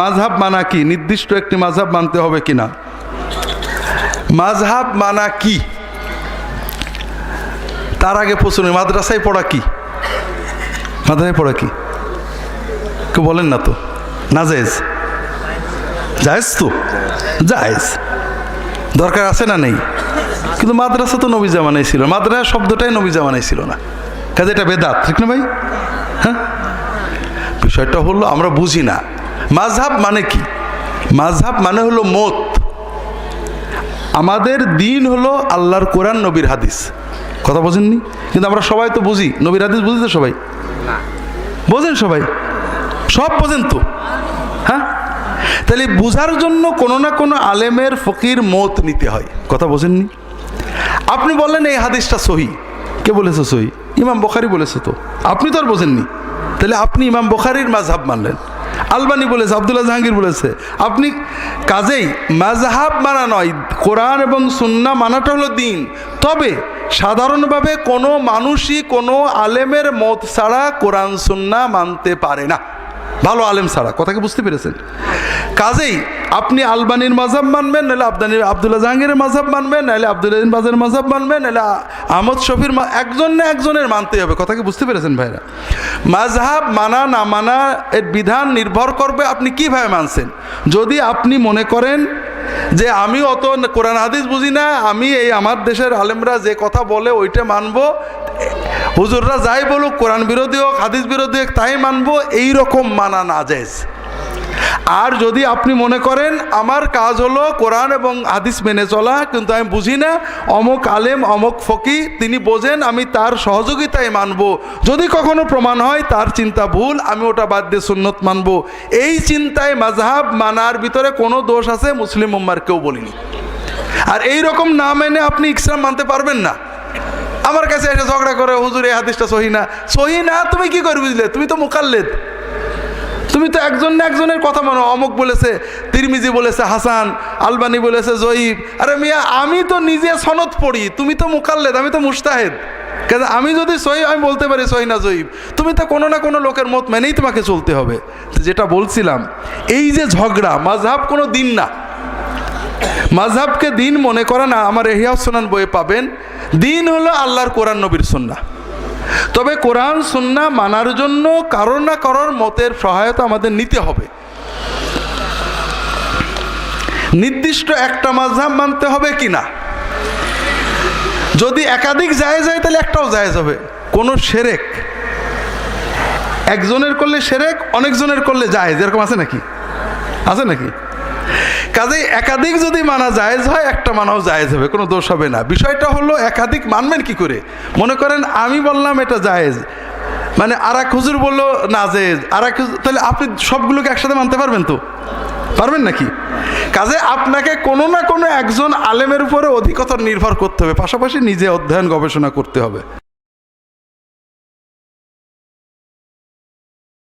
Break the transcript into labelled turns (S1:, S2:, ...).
S1: মাযহাব মানা কি? নির্দিষ্ট একটি মাযহাব মানতে হবে কিনা? মাযহাব মানা কি তার আগে প্রশ্ন, মাদ্রাসায় পড়া কি? মাদ্রাসায় পড়া কি কেউ বলেন না তো? না জায়েজ? জায়েজ তো, জায়েজ, দরকার আছে না নেই? কিন্তু মাদ্রাসা তো নবী জামানায় ছিল, মাদ্রাসা শব্দটাই নবী জামানায় ছিল না, কাজে এটা বেদাত, ঠিক না ভাই? হ্যাঁ, বিষয়টা হলো আমরা বুঝি না মাযহাব মানে কি। মাযহাব মানে হলো মত। আমাদের দিন হলো আল্লাহর কোরআন, নবীর হাদিস। কথা বোঝেননি? কিন্তু আমরা সবাই তো বুঝি, নবীর হাদিস বুঝি তো সবাই? বোঝেন সবাই? সব বোঝেন তো? হ্যাঁ, তাহলে বুঝার জন্য কোনো না কোনো আলেমের ফকির মত নিতে হয়। কথা বোঝেননি? আপনি বললেন এই হাদিসটা সহি, কে বলেছে সহি? ইমাম বুখারী বলেছে, তো আপনি তো আর বোঝেননি, তাহলে আপনি ইমাম বুখারীর মাযহাব মানলেন। আলবানী বলেছে, আব্দুল্লাহ জাহাঙ্গীর বলেছে, আপনি কাজেই মাযহাব মানা নয়, কোরআন এবং সুন্নাহ মানাটা হলো দিন। তবে সাধারণভাবে কোনো মানুষই কোনো আলেমের মত ছাড়া কোরআন সুন্নাহ মানতে পারে না, ভালো আলেম ছাড়া। কথাকে বুঝতে পেরেছেন? কাজেই আপনি আলবানীর মাযহাব মানবেন, নাহলে আব্দুল্লাহ জাহাঙ্গীরের মাযহাব মানবেন, নাহলে আব্দুল আযীজ বাজের মাযহাব মানবেন, নাহলে আহমদ শফির, একজন না একজনের মানতে হবে। কথাকে বুঝতে পেরেছেন ভাইরা? মাযহাব মানা না মানা এর বিধান নির্ভর করবে আপনি কিভাবে মানছেন। যদি আপনি মনে করেন যে আমি অত কোরআন হাদিস বুঝি না, আমি এই আমার দেশের আলেমরা যে কথা বলে ওইটা মানবো, হুজুররা যাই বলুক, কোরআন বিরোধী হোক হাদিস বিরোধী হোক তাই মানবো, এইরকম মানা নাজায়েজ। আর যদি আপনি মনে করেন আমার কাজ হলো কোরআন এবং হাদিস মেনে চলা, কিন্তু আমি বুঝি না, অমুক আলেম অমুক ফকি তিনি বোঝেন, আমি তার সহযোগিতায় মানবো, যদি কখনো প্রমাণ হয় তার চিন্তা ভুল, আমি ওটা বাদ দিয়ে সুন্নত মানবো, এই চিন্তায় মাযহাব মানার ভিতরে কোনো দোষ আছে মুসলিম উম্মার কেউ বলিনি। আর এই রকম না মেনে আপনি ইসলাম মানতে পারবেন না। আমার কাছে এসে ঝগড়া করে, হুজুর এই হাদিসটা সহি না। সহি না তুমি কি করে বুঝলে? তুমি তো মুকাল্লিদ, তুমি তো একজন না একজনের কথা মানো। অমুক বলেছে তিরমিজি বলেছে হাসান, আলবানী বলেছে জয়ীফ। আরে মিয়া, আমি তো নিজে সনদ পড়ি, তুমি তো মুকাল্লিদ, আমি তো মুজতাহিদ। কাজে আমি যদি সহি আমি বলতে পারি সহি না জয়ীফ, তুমি তো কোনো না কোনো লোকের মত মেনেই তোমাকে চলতে হবে। যেটা বলছিলাম, এই যে ঝগড়া, মাযহাব কোনো দিন না। মাযহাবকে দিন মনে করা না, আমার ইহয়া সুনান বইয়ে পাবেন। দিন হলো আল্লাহর কোরআন নবীর সুন্নাহ। তবে কোরআন সুন্নাহ মানার জন্য কারোর না কারোর মতের সহায়তা আমাদের নিতে হবে। নির্দিষ্ট একটা মাযহাব মানতে হবে কিনা, যদি একাধিক জায়েজ হয় তাহলে একটাও জায়েজ হবে। কোনো শিরক একজনের করলে শিরক, অনেকজনের করলে জায়েজ, এরকম আছে নাকি? আছে নাকি? কাজেই একাধিক যদি মানা জায়েজ হয়, একটা মানাও জায়েজ হবে, কোনো দোষ হবে না। বিষয়টা হলো একাধিক মানবেন কি করে। মনে করেন আমি বললাম এটা জায়েজ, মানে আর এক হুজুর বললো না জায়েজ, আর এক হুজুর, তাহলে আপনি সবগুলোকে একসাথে মানতে পারবেন তো? পারবেন নাকি? কাজে আপনাকে কোনো না কোনো একজন আলেমের উপরে অধিকতর নির্ভর করতে হবে, পাশাপাশি নিজে অধ্যয়ন গবেষণা করতে হবে।